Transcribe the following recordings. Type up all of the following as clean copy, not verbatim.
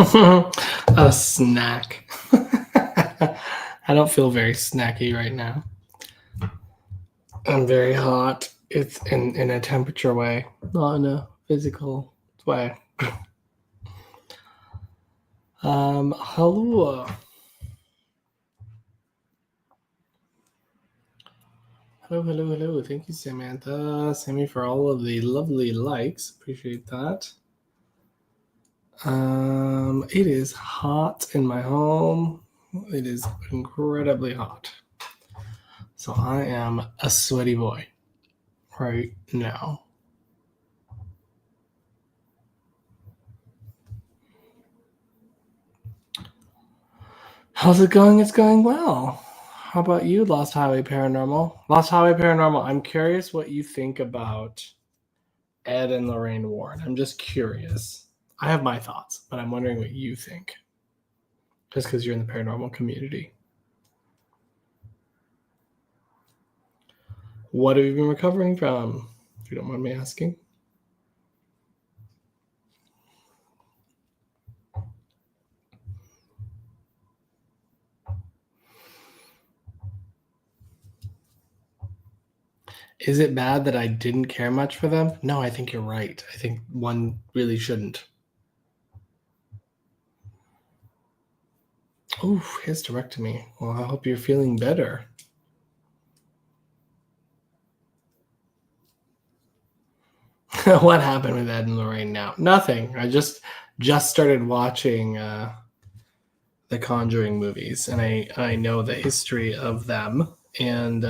A snack. I don't feel very snacky right now. I'm very hot. It's in a temperature way, not in a physical way. Hello. Hello. Thank you, Samantha. Sammy, for all of the lovely likes. Appreciate that. It is hot in my home. It is incredibly hot. So I am a sweaty boy right now. How's it going? It's going well. How about you, Lost Highway Paranormal? Lost Highway Paranormal, I'm curious what you think about Ed and Lorraine Warren. I'm just curious. I have my thoughts, but I'm wondering what you think. Just because you're in the paranormal community. What have you been recovering from, if you don't mind me asking? Is it bad that I didn't care much for them? No, I think you're right. I think one really shouldn't. Oh, hysterectomy. Well, I hope you're feeling better. What happened with Ed and Lorraine now? Nothing. I just started watching the Conjuring movies, and I know the history of them, and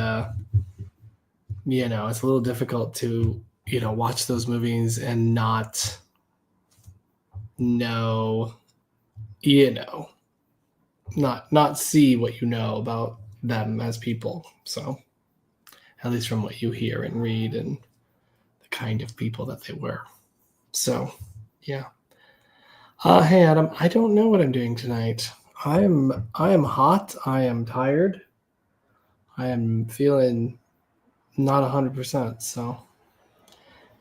it's a little difficult to watch those movies and not know, not see what you know about them as people. So, at least from what you hear and read and the kind of people that they were. So, yeah. Hey Adam, I don't know what I'm doing tonight. I am hot. I am tired. I am feeling not 100%. So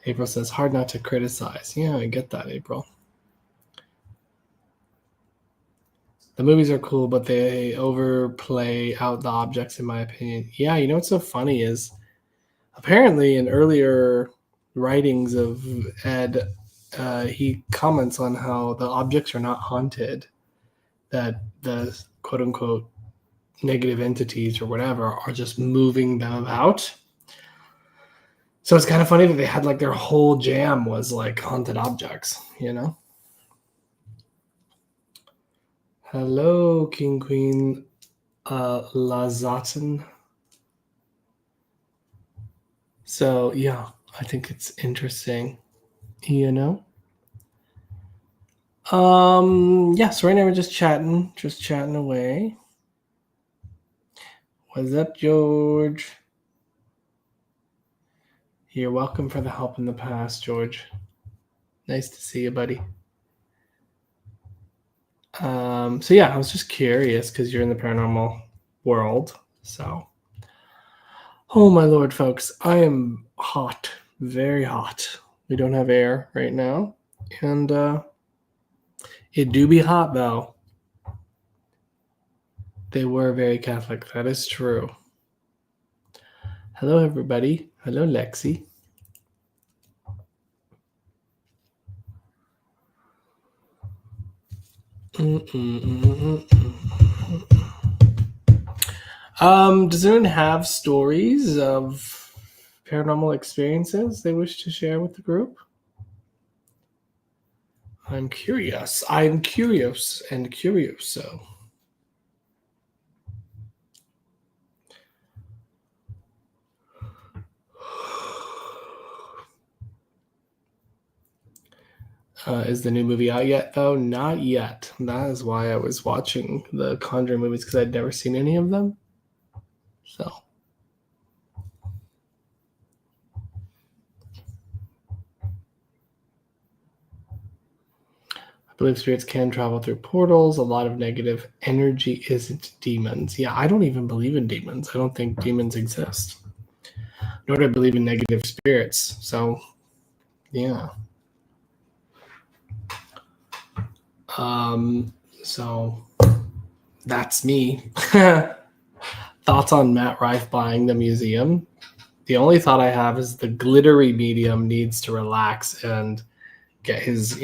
April says, hard not to criticize. Yeah, I get that, April. The movies are cool, but they overplay out the objects, in my opinion. Yeah, you know what's so funny is apparently in earlier writings of Ed, he comments on how the objects are not haunted, that the quote-unquote negative entities or whatever are just moving them about. So it's kind of funny that they had like their whole jam was like haunted objects, Hello, King Queen Lazatin. So yeah, I think it's interesting, Yeah, so right now we're just chatting away. What's up, George? You're welcome for the help in the past, George. Nice to see you, buddy. So yeah, I was just curious because you're in the paranormal world. So, oh my lord, folks, I am hot, very hot. We don't have air right now, and it do be hot though. They were very Catholic. That is true. Hello, everybody. Hello, Lexi. Does anyone have stories of paranormal experiences they wish to share with the group? I'm curious. I'm curious and curioso. Is the new movie out yet, though? Not yet. That is why I was watching the Conjuring movies, because I'd never seen any of them. So. I believe spirits can travel through portals. A lot of negative energy isn't demons. Yeah, I don't even believe in demons. I don't think demons exist. Nor do I believe in negative spirits. So, yeah. So that's me. Thoughts on Matt Rife buying the museum? The only thought I have is the glittery medium needs to relax and get his,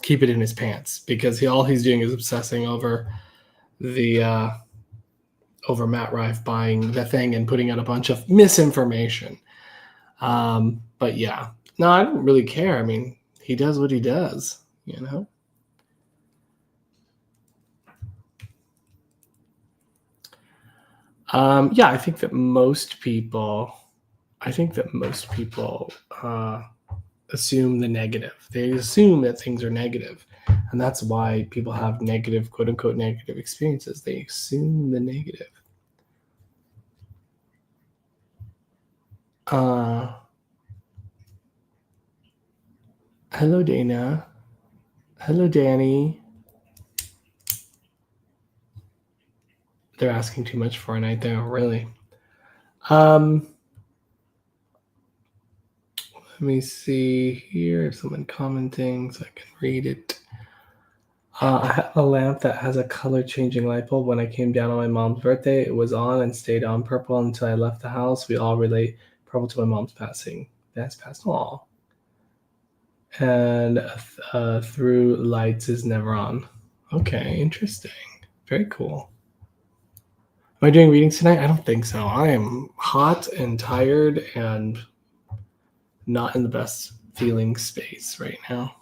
keep it in his pants, because all he's doing is obsessing over the over Matt Rife buying the thing and putting out a bunch of misinformation. But yeah, no, I don't really care. I mean, he does what he does, Yeah, I think that most people assume the negative. They assume that things are negative, and that's why people have negative, quote unquote, negative experiences. They assume the negative. Hello, Dana. Hello, Danny. They're asking too much for a night there, really. Let me see here if someone commenting so I can read it. I have a lamp that has a color changing light bulb. When I came down on my mom's birthday, it was on and stayed on purple until I left the house. We all relate purple to my mom's passing. That's passed all. And through lights is never on. Okay, interesting. Very cool. Am I doing readings tonight? I don't think so. I am hot and tired and not in the best feeling space right now.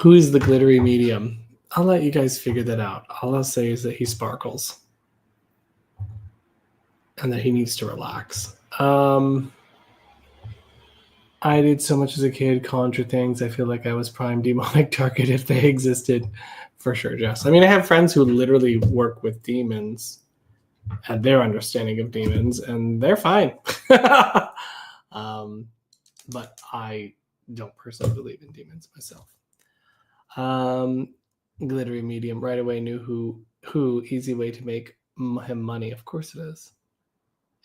Who is the glittery medium? I'll let you guys figure that out. All I'll say is that he sparkles and that he needs to relax. I did so much as a kid, conjure things. I feel like I was prime demonic target if they existed, for sure, Jess. I mean, I have friends who literally work with demons and their understanding of demons, and they're fine. But I don't personally believe in demons myself. Glittery medium right away knew who easy way to make him money. Of course it is.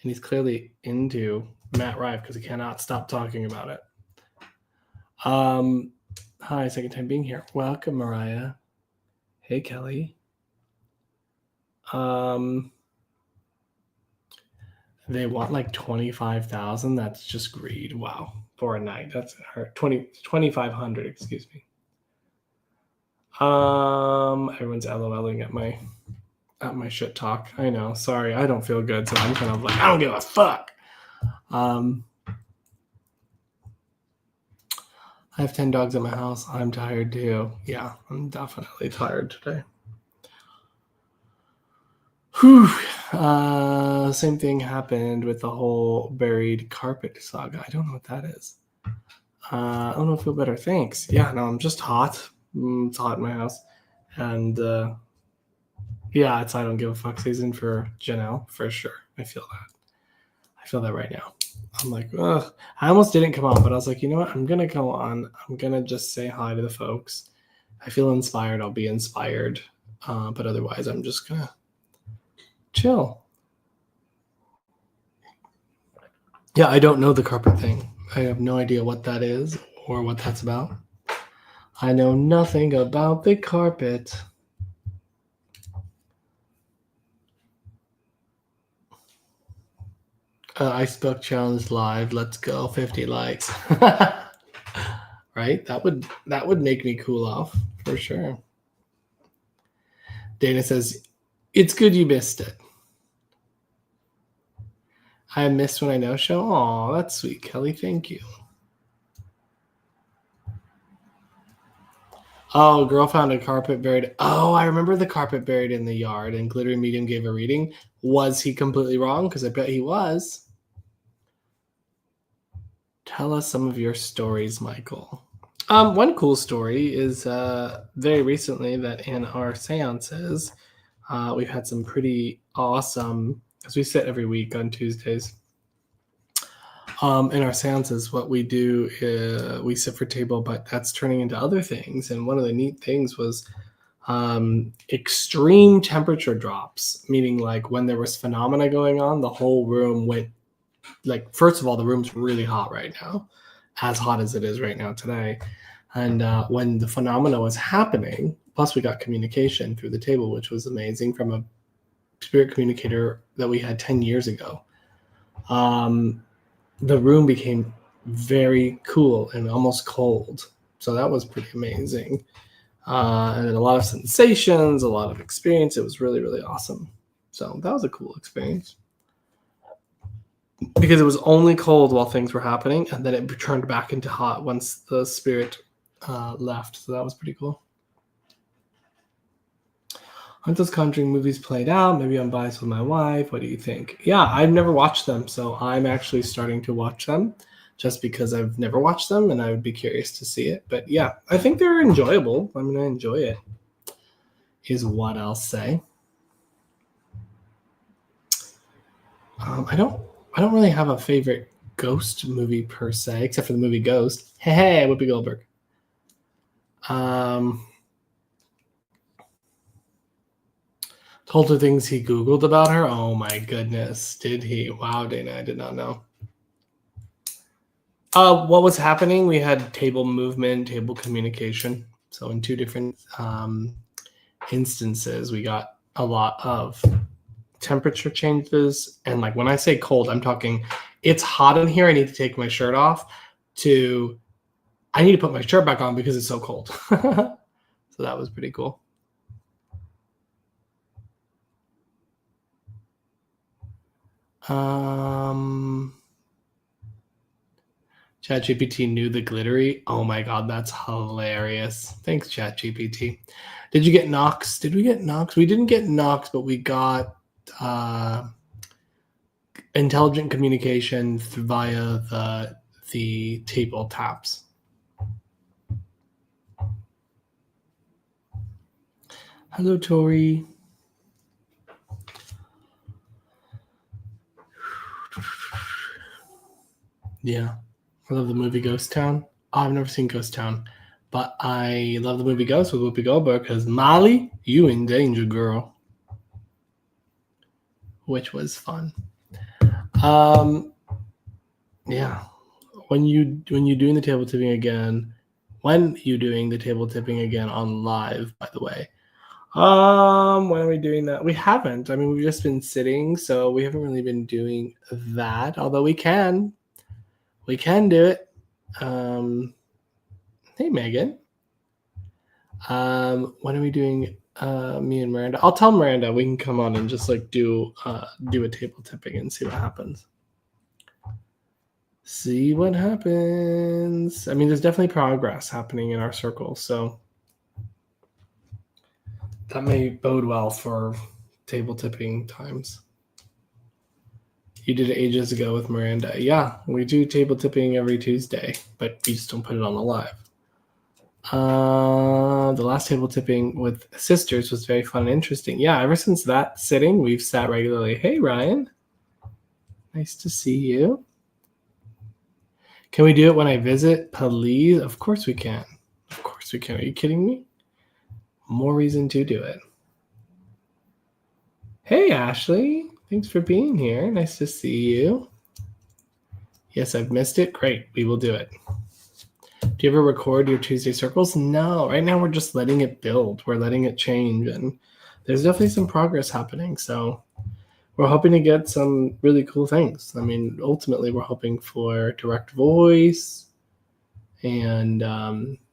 And he's clearly into Matt Rife because he cannot stop talking about it. Hi, second time being here. Welcome, Mariah. Hey, Kelly. They want like 25,000. That's just greed. Wow, for a night. That's 2,500. Excuse me. Everyone's LOLing at my shit talk. I know. Sorry, I don't feel good, so I'm kind of like, I don't give a fuck. I have 10 dogs at my house. I'm tired too. Yeah, I'm definitely tired today. Whew. Same thing happened with the whole buried carpet saga. I don't know what that is. I don't know. Feel better. Thanks. Yeah, no, I'm just hot. It's hot in my house. And yeah, it's I don't give a fuck season for Janelle, for sure. I feel that right now. I'm like, ugh. I almost didn't come on, but I was like, you know what? I'm going to go on. I'm going to just say hi to the folks. I feel inspired. I'll be inspired. But otherwise, I'm just going to chill. Yeah, I don't know the carpet thing. I have no idea what that is or what that's about. I know nothing about the carpet. Ice Book Challenge live. Let's go. 50 likes. Right? That would make me cool off for sure. Dana says, it's good you missed it. I missed when I know show. Aw, that's sweet, Kelly. Thank you. Oh, girl found a carpet buried. Oh, I remember the carpet buried in the yard and Glittery Medium gave a reading. Was he completely wrong? Because I bet he was. Tell us some of your stories, Michael. One cool story is very recently that in our seances, we've had some pretty awesome, because we sit every week on Tuesdays. In our seances, what we do is we sit for table, but that's turning into other things. And one of the neat things was extreme temperature drops, meaning like when there was phenomena going on, the whole room went, like, first of all, the room's really hot right now. as hot as it is right now today. And when the phenomena was happening, plus we got communication through the table, which was amazing from a spirit communicator that we had 10 years ago. The room became very cool and almost cold. So that was pretty amazing. And then a lot of sensations, a lot of experience. It was really, really awesome. So that was a cool experience. Because it was only cold while things were happening, and then it turned back into hot once the spirit left. So that was pretty cool. Aren't those Conjuring movies played out? Maybe I'm biased with my wife. What do you think? Yeah, I've never watched them, so I'm actually starting to watch them just because I've never watched them and I would be curious to see it. But yeah, I think they're enjoyable. I mean, I enjoy it, is what I'll say. I don't really have a favorite ghost movie per se, except for the movie Ghost. Hey, Whoopi Goldberg. Told her things he Googled about her. Oh my goodness. Did he? Wow, Dana, I did not know. What was happening? We had table movement, table communication. So in two different instances, we got a lot of temperature changes. And like when I say cold, I'm talking it's hot in here. I need to take my shirt off to I need to put my shirt back on because it's so cold. So that was pretty cool. ChatGPT knew the glittery. Oh my god, that's hilarious. Thanks, ChatGPT. Did you get Nox? Did we get Nox? We didn't get Nox, but we got intelligent communication via the table taps. Hello, Tori. Yeah. I love the movie Ghost Town. Oh, I've never seen Ghost Town, but I love the movie Ghost with Whoopi Goldberg because Molly, you in danger, girl. Which was fun. Yeah. When you doing the table tipping again? When you doing the table tipping again on live? By the way, when are we doing that? We haven't. I mean, we've just been sitting, so we haven't really been doing that. Although we can do it. Hey, Megan. When are we doing me and Miranda? I'll tell Miranda we can come on and just like do a table tipping and see what happens. See what happens. I mean, there's definitely progress happening in our circle, so that may bode well for table tipping times. You did it ages ago with Miranda. Yeah, we do table tipping every Tuesday, but we just don't put it on the live. The last table tipping with sisters was very fun and interesting. Yeah, ever since that sitting, we've sat regularly. Hey, Ryan. Nice to see you. Can we do it when I visit, please? Of course we can. Of course we can. Are you kidding me? More reason to do it. Hey, Ashley. Thanks for being here. Nice to see you. Yes, I've missed it. Great. We will do it. Do you ever record your Tuesday circles? No. Right now we're just letting it build. We're letting it change. And there's definitely some progress happening. So we're hoping to get some really cool things. I mean, ultimately, we're hoping for direct voice. And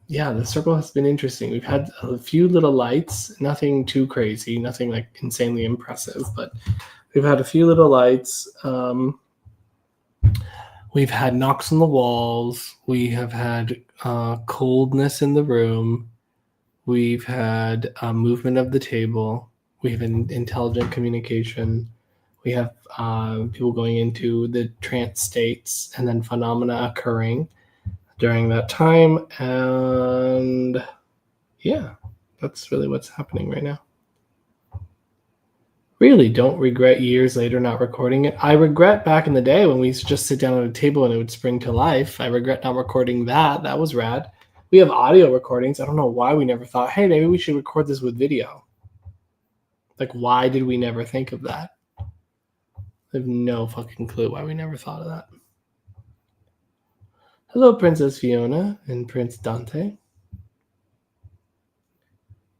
yeah, the circle has been interesting. We've had a few little lights, nothing too crazy, nothing like insanely impressive, but we've had a few little lights. We've had knocks on the walls. We have had coldness in the room. We've had movement of the table. We have intelligent communication. We have people going into the trance states and then phenomena occurring during that time. And yeah, that's really what's happening right now. Really don't regret years later not recording it. I regret back in the day when we used to just sit down at a table and it would spring to life. I regret not recording that. That was rad. We have audio recordings. I don't know why we never thought, hey, maybe we should record this with video. Like, why did we never think of that? I have no fucking clue why we never thought of that. Hello, Princess Fiona and Prince Dante.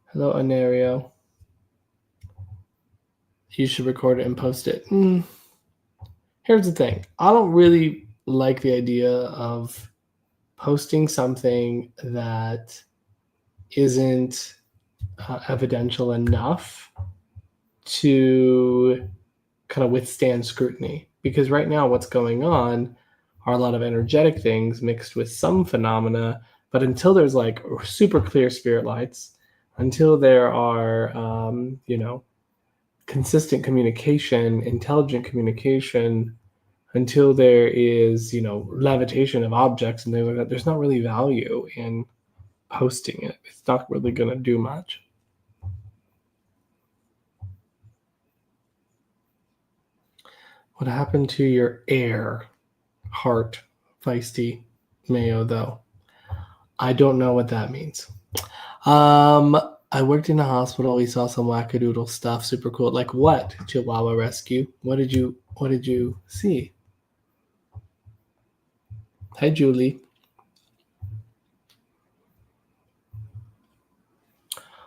Hello, Anario. You should record it and post it. Here's the thing. I don't really like the idea of posting something that isn't evidential enough to kind of withstand scrutiny. Because right now, what's going on are a lot of energetic things mixed with some phenomena. But until there's like super clear spirit lights, until there are, consistent communication, intelligent communication, until there is, levitation of objects and things like that, there's not really value in posting it. It's not really going to do much. What happened to your air, heart, feisty Mayo, though? I don't know what that means. I worked in a hospital. We saw some wackadoodle stuff. Super cool. Like what? Chihuahua rescue. What did you see? Hi, Julie.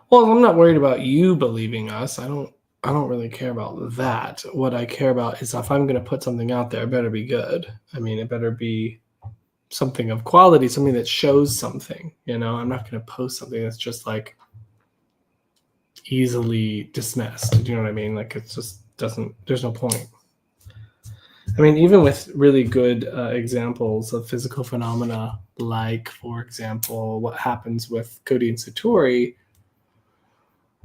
Well, I'm not worried about you believing us. I don't really care about that. What I care about is if I'm going to put something out there, it better be good. I mean, it better be something of quality, something that shows something. I'm not going to post something that's just like easily dismissed. Do you know what I mean? Like it just doesn't. There's no point. I mean, even with really good examples of physical phenomena, like, for example, what happens with Cody and Satori,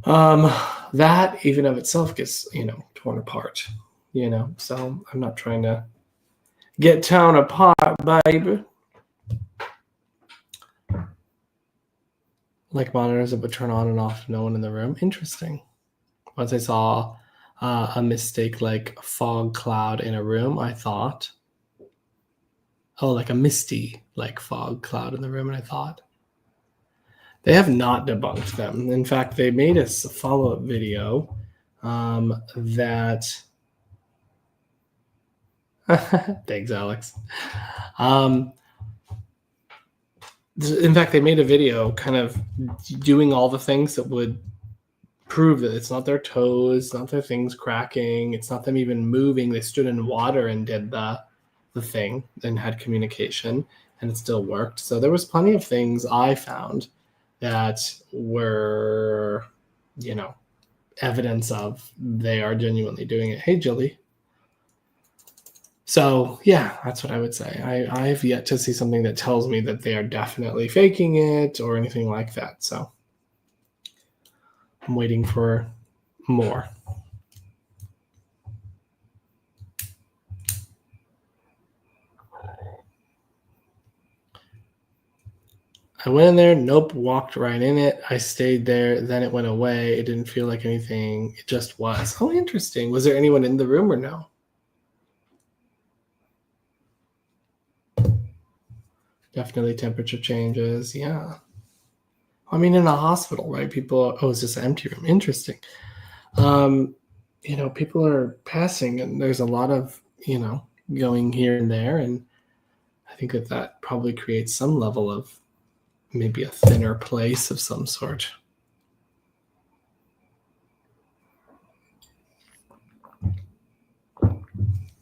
that even of itself gets, torn apart, So I'm not trying to get torn apart, baby. Like monitors that would turn on and off, no one in the room. Interesting. Once I saw a mistake like a fog cloud in a room, I thought, like a misty like fog cloud in the room, and I thought, they have not debunked them. In fact, they made us a follow-up video that thanks, Alex. In fact, they made a video kind of doing all the things that would prove that it's not their toes, it's not their things cracking, it's not them even moving. They stood in water and did the thing and had communication, and it still worked. So there was plenty of things I found that were, evidence of they are genuinely doing it. Hey, Jilly. So yeah, that's what I would say. I've yet to see something that tells me that they are definitely faking it or anything like that. So I'm waiting for more. I went in there, nope, walked right in it. I stayed there, then it went away. It didn't feel like anything. It just was. Oh, interesting. Was there anyone in the room or no? Definitely temperature changes. Yeah. I mean, in a hospital, right? People, it's just an empty room. Interesting. People are passing and there's a lot of, going here and there. And I think that probably creates some level of maybe a thinner place of some sort.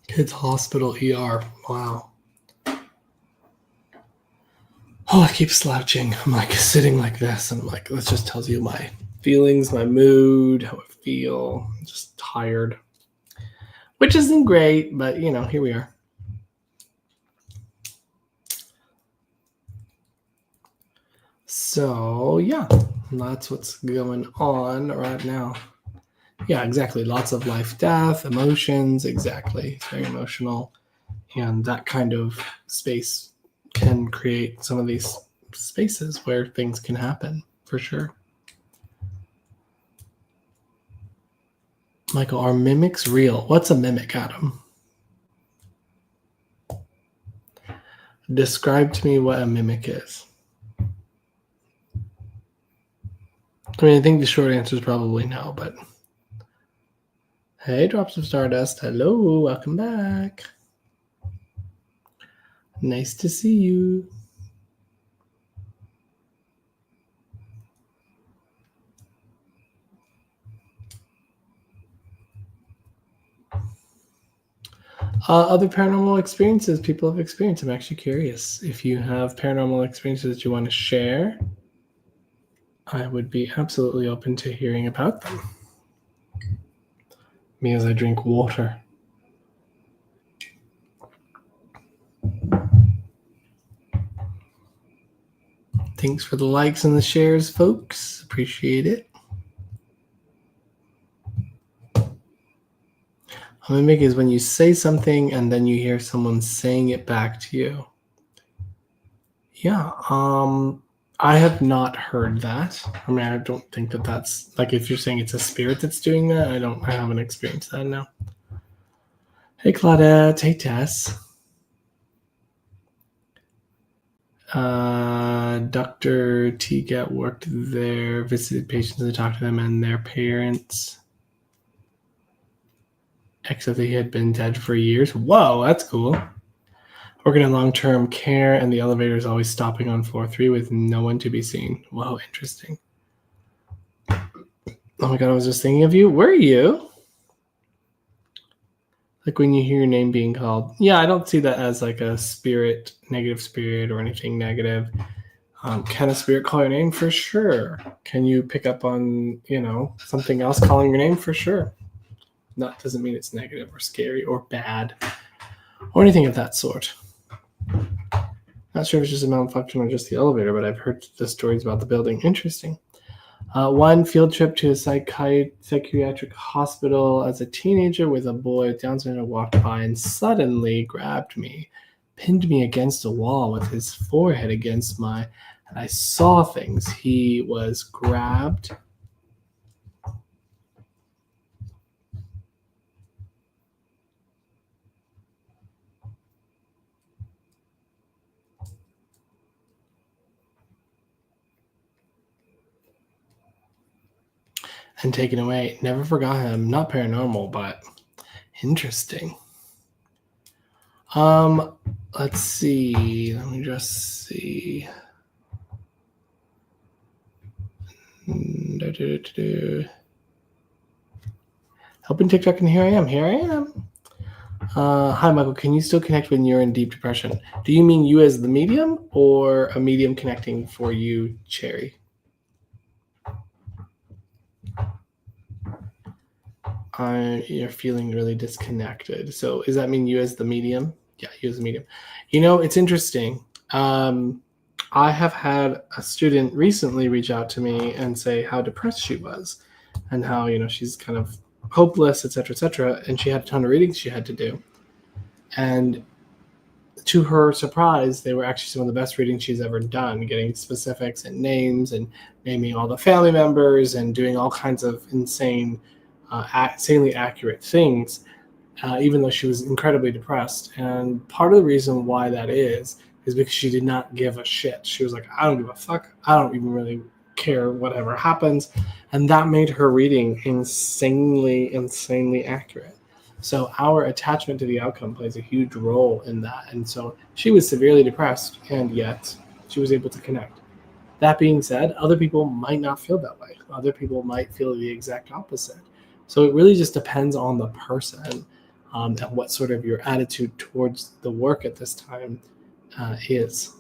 Kids hospital ER. Wow. Oh, I keep slouching. I'm like sitting like this. And I'm like, this just tells you my feelings, my mood, how I feel. I'm just tired. Which isn't great, but here we are. So yeah, that's what's going on right now. Yeah, exactly. Lots of life, death, emotions. Exactly. It's very emotional. And that kind of space can create some of these spaces where things can happen, for sure. Michael, are mimics real? What's a mimic, Adam? Describe to me what a mimic is. I mean, I think the short answer is probably no, but hey, Drops of Stardust. Hello, welcome back. Nice to see you. Other paranormal experiences people have experienced. I'm actually curious. If you have paranormal experiences that you want to share, I would be absolutely open to hearing about them. Me as I drink water. Thanks for the likes and the shares, folks. Appreciate it. A mimic is when you say something and then you hear someone saying it back to you. Yeah, I have not heard that. I mean, I don't think that that's like if you're saying it's a spirit that's doing that. I haven't experienced that. No. Hey, Claudette. Hey, Tess. Dr. Teagat worked there, visited patients and talked to them and their parents. Except that he had been dead for years. Whoa, that's cool. Working in long-term care, and the elevator is always stopping on floor 3 with no one to be seen. Whoa, interesting. Oh my god, I was just thinking of you. Where are you? Like when you hear your name being called. Yeah, I don't see that as like a spirit, negative spirit, or anything negative. Can a spirit call your name? For sure. Can you pick up on, something else calling your name? For sure. That doesn't mean it's negative or scary or bad or anything of that sort. Not sure if it's just a malfunction or just the elevator, but I've heard the stories about the building. Interesting. One field trip to a psychiatric hospital as a teenager with a boy with Down syndrome walked by and suddenly grabbed me, pinned me against a wall with his forehead against and I saw things. He was grabbed. And taken away. Never forgot him. Not paranormal, but interesting. Let's see. Let me just see. Helping TikTok, and here I am. Here I am. Hi, Michael. Can you still connect when you're in deep depression? Do you mean you as the medium or a medium connecting for you, Cherry? You're feeling really disconnected. So does that mean you as the medium? Yeah, you as the medium. It's interesting. I have had a student recently reach out to me and say how depressed she was and how, she's kind of hopeless, et cetera, and she had a ton of readings she had to do. And to her surprise, they were actually some of the best readings she's ever done, getting specifics and names and naming all the family members and doing all kinds of insanely accurate things, even though she was incredibly depressed. And part of the reason why that is because she did not give a shit. She was like, I don't give a fuck. I don't even really care whatever happens. And that made her reading insanely accurate. So our attachment to the outcome plays a huge role in that. And so she was severely depressed, and yet she was able to connect. That being said, other people might not feel that way. Other people might feel the exact opposite. So it really just depends on the person, and what sort of your attitude towards the work at this time is.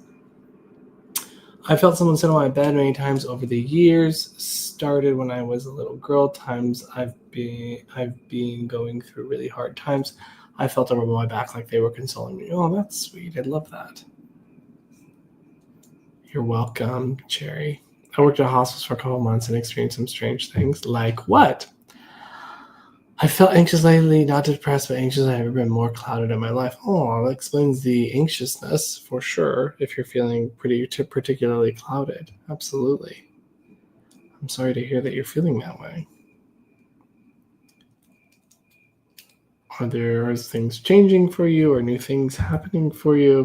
I felt someone sit on my bed many times over the years. Started when I was a little girl. Times I've been going through really hard times. I felt them over my back like they were consoling me. Oh, that's sweet. I love that. You're welcome, Cherry. I worked at a hospice for a couple months and experienced some strange things. Like what? I felt anxious lately, not depressed, but anxious. I've ever been more clouded in my life. Oh, that explains the anxiousness for sure. If you're feeling particularly clouded, absolutely. I'm sorry to hear that you're feeling that way. Are there things changing for you, or new things happening for you?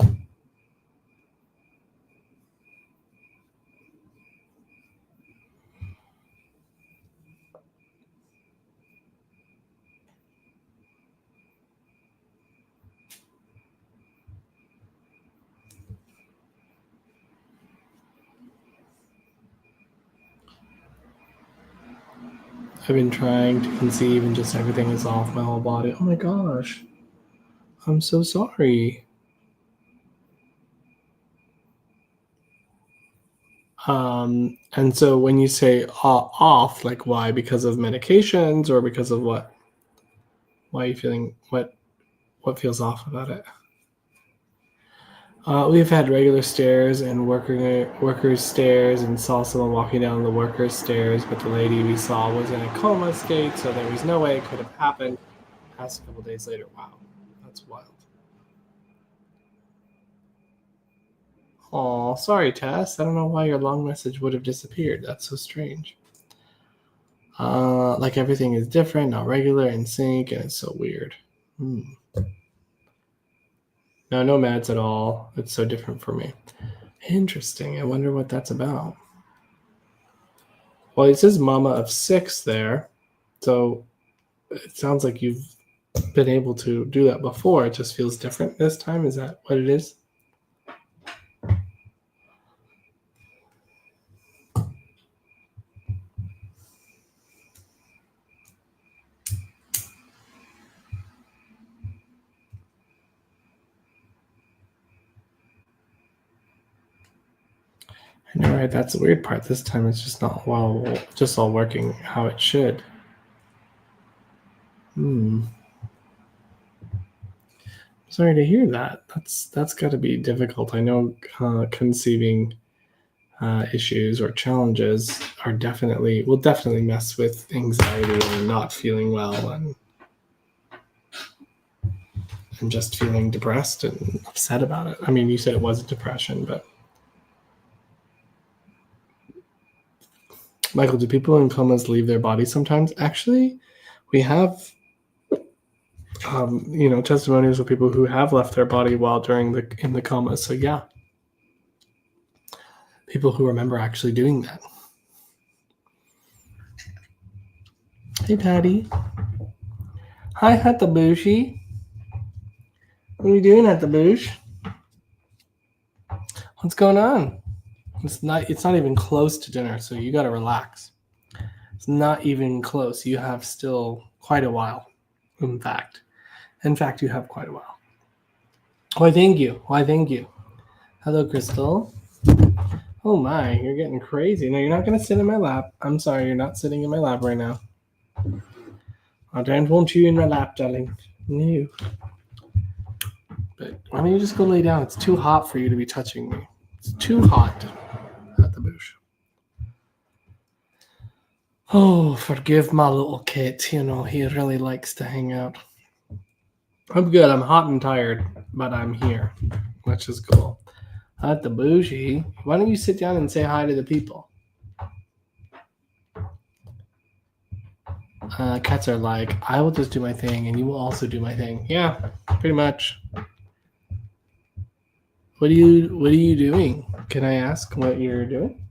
I've been trying to conceive and just everything is off my whole body. Oh my gosh. I'm so sorry. And so when you say off, like why? Because of medications or because of what? Why are you feeling what feels off about it? We've had regular stairs and workers stairs and saw someone walking down the workers stairs, but the lady we saw was in a coma state, so there was no way it could have happened. Past a couple days later. Wow, that's wild. Oh, sorry, Tess. I don't know why your long message would have disappeared. That's so strange. Like everything is different, not regular, in sync, and it's so weird. No meds at all. It's so different for me. Interesting. I wonder what that's about. Well, it says mama of 6 there. So it sounds like you've been able to do that before. It just feels different this time. Is that what it is? I know, right? That's the weird part. This time it's just not just all working how it should. Sorry to hear that. That's got to be difficult. I know conceiving issues or challenges will definitely mess with anxiety and not feeling well and just feeling depressed and upset about it. I mean, you said it was depression, but Michael, do people in comas leave their bodies sometimes? Actually, we have testimonies of people who have left their body while in the coma. So yeah, people who remember actually doing that. Hey, Patty. Hi, Hatabushi. What are you doing at the bush? What's going on? It's not even close to dinner, so you got to relax. It's not even close. You have still quite a while. In fact, you have quite a while. Why, thank you. Hello, Crystal. Oh my, you're getting crazy. No, you're not going to sit in my lap. I'm sorry, you're not sitting in my lap right now. I don't want you in my lap, darling. No. But why don't you just go lay down? It's too hot for you to be touching me. It's too hot at the bush. Oh, forgive my little kid. He really likes to hang out. I'm good. I'm hot and tired, but I'm here, which is cool. At the bougie. Why don't you sit down and say hi to the people? Cats are like, I will just do my thing, and you will also do my thing. Yeah, pretty much. What are you doing? Can I ask what you're doing?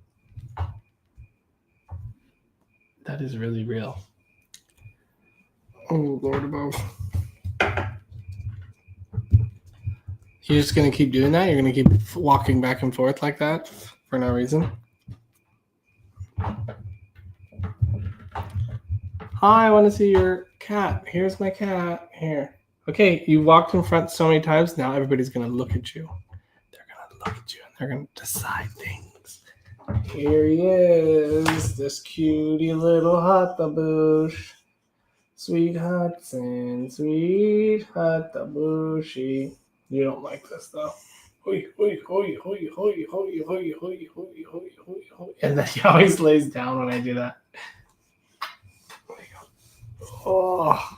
That is really real. Oh, Lord above. You're just going to keep doing that? You're going to keep walking back and forth like that for no reason? Hi, I want to see your cat. Here's my cat. Here. Okay, you walked in front so many times, now everybody's going to look at you. They're going to look at you and they're going to decide things. Here he is, this cutie little Hatabush. Sweet Hudson, sweet Hatabushi. You don't like this though. And then he always lays down when I do that. Oh.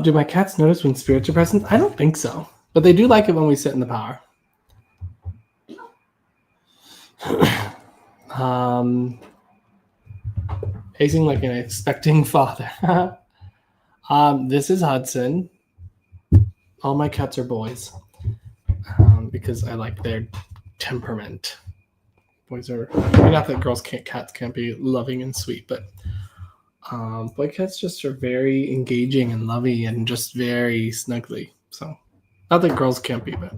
Do my cats notice when spirits are present? I don't think so, but they do like it when we sit in the power. Pacing like an expecting father. This is Hudson. All my cats are boys because I like their temperament. Boys are not that cats can't be loving and sweet, but boy cats just are very engaging and lovey and just very snuggly. So not that girls can't be, but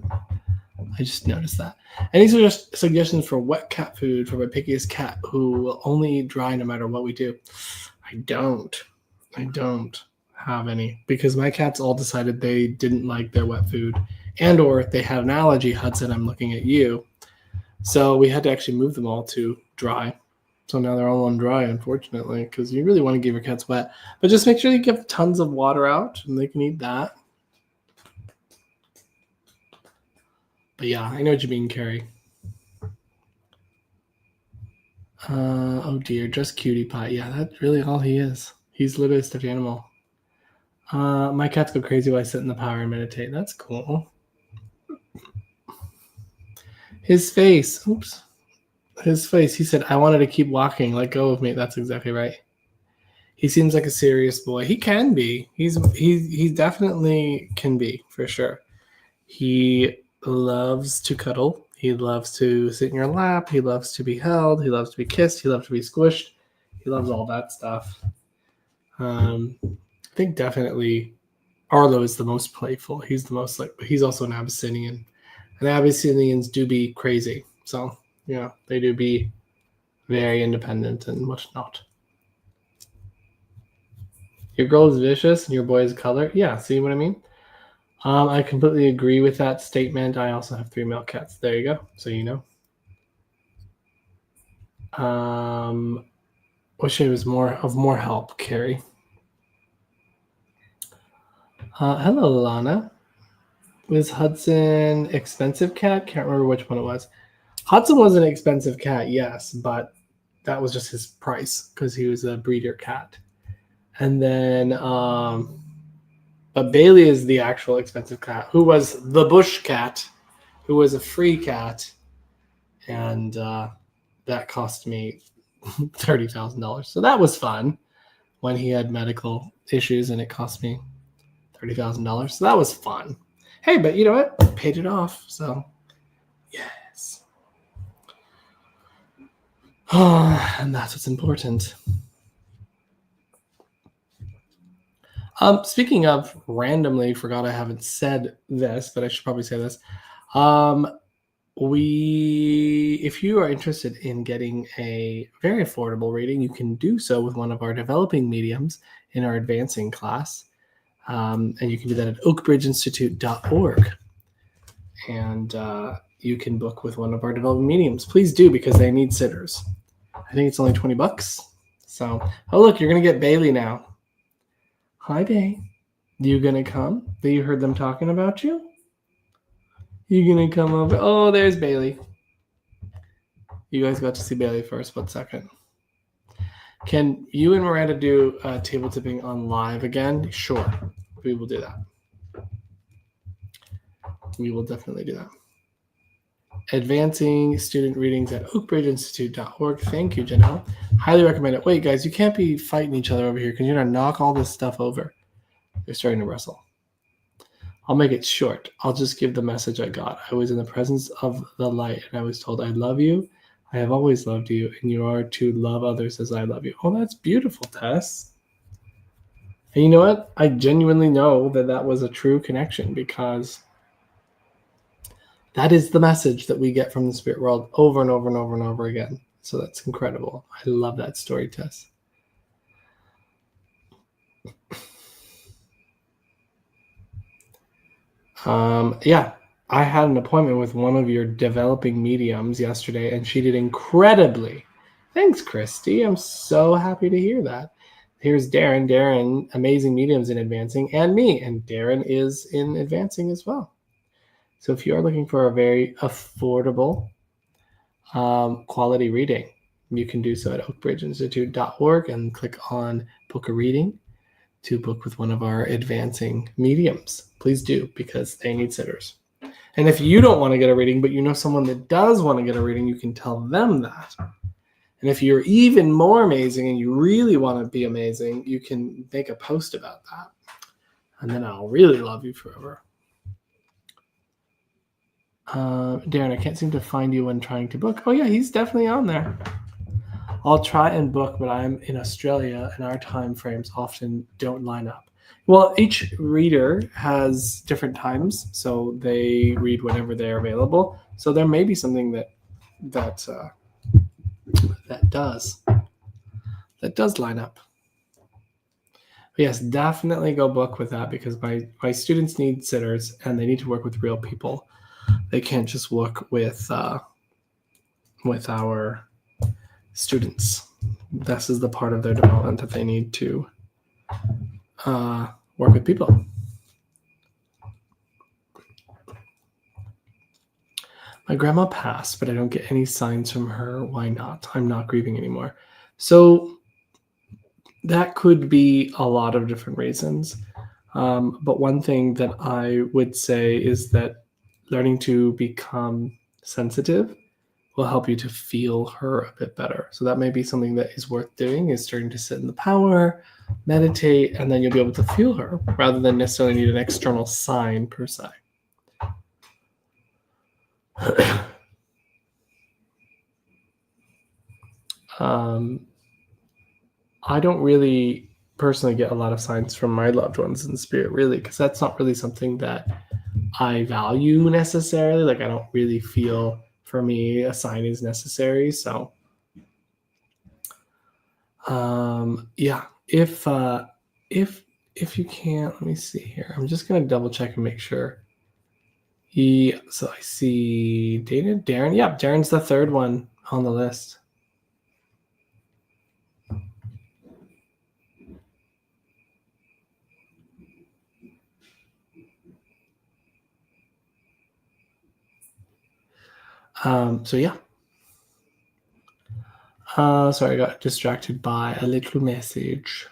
I just noticed that. And these are just suggestions for wet cat food for my pickiest cat who will only eat dry no matter what we do. I don't have any because my cats all decided they didn't like their wet food and or they had an allergy. Hudson, I'm looking at you. So we had to actually move them all to dry. So now they're all on dry, unfortunately, because you really want to give your cats wet. But just make sure you give tons of water out and they can eat that. But yeah, I know what you mean, Carrie. Oh dear, just cutie pie. Yeah, that's really all he is. He's literally a stuffed animal. My cats go crazy while I sit in the power and meditate. That's cool. His face. Oops. His face. He said, I wanted to keep walking. Let go of me. That's exactly right. He seems like a serious boy. He can be. He definitely can be, for sure. He loves to cuddle. He loves to sit in your lap. He loves to be held. He loves to be kissed. He loves to be squished. He loves all that stuff. I think definitely Arlo is the most playful. He's the most but he's also an Abyssinian. And Abyssinians do be crazy. So, they do be very independent and whatnot. Your girl is vicious and your boy is color. Yeah, see what I mean? I completely agree with that statement. I also have 3 male cats. There you go. So you know. Wish it was more help, Carrie. Hello, Lana. Was Hudson expensive cat? Can't remember which one it was. Hudson was an expensive cat, yes, but that was just his price because he was a breeder cat. And then, but Bailey is the actual expensive cat, who was the bush cat, who was a free cat, and that cost me $30,000. So that was fun when he had medical issues, and it cost me $30,000. So that was fun. Hey, but you know what? Paid it off. So, yes. And that's what's important. Speaking of, randomly forgot I haven't said this, but I should probably say this. If you are interested in getting a very affordable reading, you can do so with one of our developing mediums in our advancing class. And you can do that at oakbridgeinstitute.org. And you can book with one of our developing mediums. Please do, because they need sitters. I think it's only $20. So, oh, look, you're going to get Bailey now. Hi, Bay. You going to come? You heard them talking about you? You going to come over? Oh, there's Bailey. You guys got to see Bailey first. 1 second. Can you and Miranda do table tipping on live again? Sure. We will do that. We will definitely do that. Advancing student readings at oakbridgeinstitute.org. Thank you, Janelle. Highly recommend it. Wait, guys, you can't be fighting each other over here because you're going to knock all this stuff over. They're starting to wrestle. I'll make it short. I'll just give the message I got. I was in the presence of the light, and I was told, I love you. I have always loved you, and you are to love others as I love you. Oh, that's beautiful, Tess. And you know what? I genuinely know that was a true connection, because that is the message that we get from the spirit world over and over and over and over again. So that's incredible. I love that story, Tess. Yeah, I had an appointment with one of your developing mediums yesterday, and she did incredibly. Thanks, Christy. I'm so happy to hear that. Here's Darren. Darren, amazing mediums in advancing, and me. And Darren is in advancing as well. So if you are looking for a very affordable quality reading, you can do so at oakbridgeinstitute.org and click on book a reading to book with one of our advancing mediums. Please do, because they need sitters. And if you don't want to get a reading, but you know someone that does want to get a reading, you can tell them that. And if you're even more amazing and you really want to be amazing, you can make a post about that. And then I'll really love you forever. Darren, I can't seem to find you when trying to book. Oh, yeah, he's definitely on there. I'll try and book, but I'm in Australia, and our time frames often don't line up. Well, each reader has different times, so they read whenever they're available. So there may be something that that does line up. But yes, definitely go book with that because my students need sitters and they need to work with real people. They can't just work with our students. This is the part of their development that they need to work with people. My grandma passed, but I don't get any signs from her. Why not? I'm not grieving anymore. So that could be a lot of different reasons. But one thing that I would say is that learning to become sensitive will help you to feel her a bit better. So that may be something that is worth doing, is starting to sit in the power, meditate, and then you'll be able to feel her rather than necessarily need an external sign per se. I don't really personally get a lot of signs from my loved ones in spirit, really, because that's not really something that I value necessarily. Like, I don't really feel for me a sign is necessary. So, yeah, if you can't, let me see here. I'm just gonna double check and make sure. So I see Darren. Yeah, Darren's the third one on the list. So yeah. Sorry, I got distracted by a little message.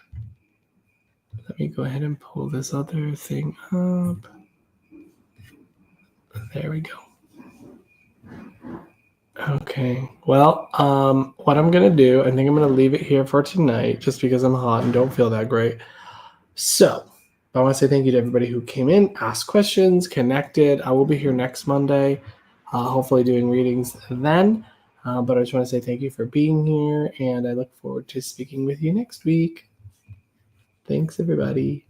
Let me go ahead and pull this other thing up. There we go. Okay. Well, what I'm gonna do, I think I'm gonna leave it here for tonight, just because I'm hot and don't feel that great. So, I want to say thank you to everybody who came in, asked questions, connected. I will be here next Monday, hopefully doing readings then. But I just want to say thank you for being here, and I look forward to speaking with you next week. Thanks, everybody.